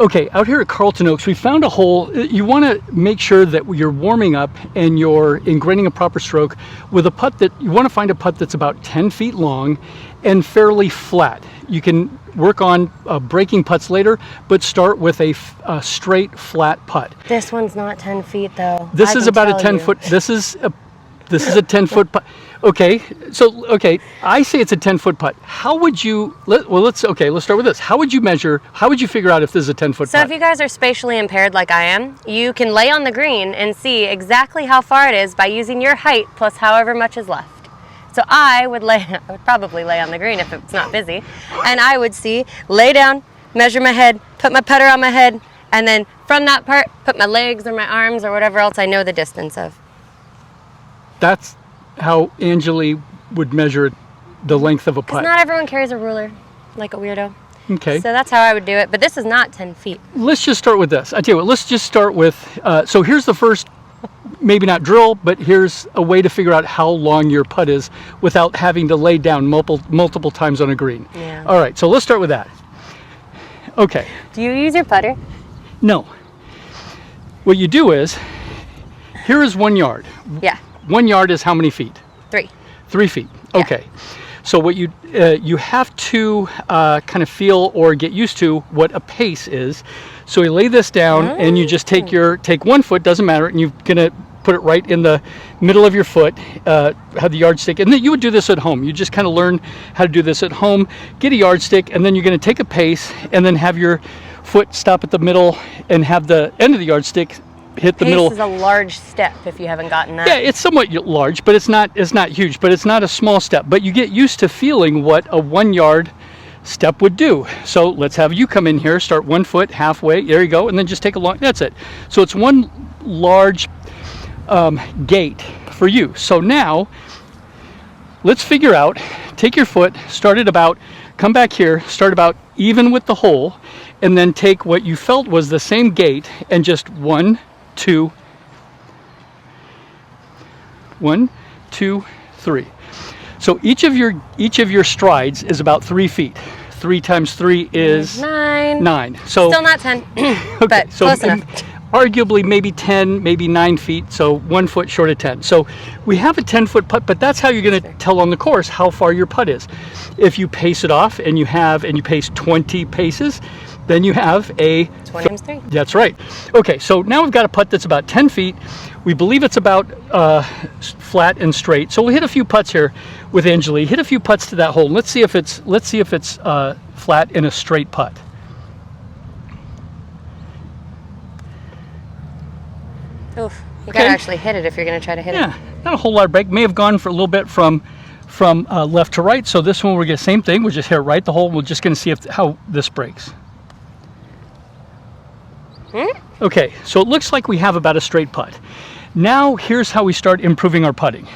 Okay, out here at Carlton Oaks, we found a hole. You want to make sure that you're warming up and you're ingraining a proper stroke with a putt that you want to find a putt that's about 10 feet long and fairly flat. You can work on breaking putts later, but start with a straight, flat putt. This one's not 10 feet though. This is about a 10 foot. This is a 10 foot putt. Okay, I say it's a 10-foot putt. How would you, let's start with this. How would you measure, how would you figure out if this is a 10-foot putt? So if you guys are spatially impaired like I am, you can lay on the green and see exactly how far it is by using your height plus however much is left. So I would probably lay on the green if it's not busy, and I would lay down, measure my head, put my putter on my head, and then from that part, put my legs or my arms or whatever else I know the distance of. That's how Angeli would measure the length of a putt. Not everyone carries a ruler like a weirdo. Okay. So that's how I would do it, but this is not 10 feet. Let's just start with this. I tell you what, let's just start with, so here's the first, maybe not drill, but here's a way to figure out how long your putt is without having to lay down multiple times on a green. Yeah. All right, so let's start with that. Okay. Do you use your putter? No. What you do is, here is 1 yard. Yeah. 1 yard is how many feet? 3. 3 feet. Okay. So what you have to kind of feel or get used to what a pace is. So you lay this down and you just take 1 foot, doesn't matter, and you're gonna put it right in the middle of your foot, have the yardstick, and then you would do this at home. You just kind of learn how to do this at home. Get a yardstick, and then you're gonna take a pace, and then have your foot stop at the middle, and have the end of the yardstick hit the middle. Pace is a large step if you haven't gotten that. Yeah, it's somewhat large, but it's not huge, but it's not a small step. But you get used to feeling what a 1 yard step would do. So let's have you come in here, start 1 foot, halfway, there you go, and then just take a long, that's it. So it's one large gate for you. So now, let's figure out, take your foot, start it about, come back here, start about even with the hole, and then take what you felt was the same gate and just 1, 2, 1, 2, 3. So each of your strides is about 3 feet. 3 times 3 is 9. So still not 10, but so close enough. Arguably maybe 10, maybe 9 feet. So 1 foot short of 10. So we have a 10-foot putt, but that's how you're going to tell on the course how far your putt is. If you pace it off and you pace 20 paces, then you have a 20 times 3. That's right. Okay, so now we've got a putt that's about 10 feet. We believe it's about flat and straight. So we'll hit a few putts here with Angeli. Hit a few putts to that hole. Let's see if it's flat and a straight putt. Oof, you gotta actually hit it if you're gonna try to hit it. Yeah, not a whole lot of break. May have gone for a little bit from left to right. So this one we're gonna same thing. We'll just hit it right the hole. We're just gonna see how this breaks. Okay, so it looks like we have about a straight putt. Now here's how we start improving our putting.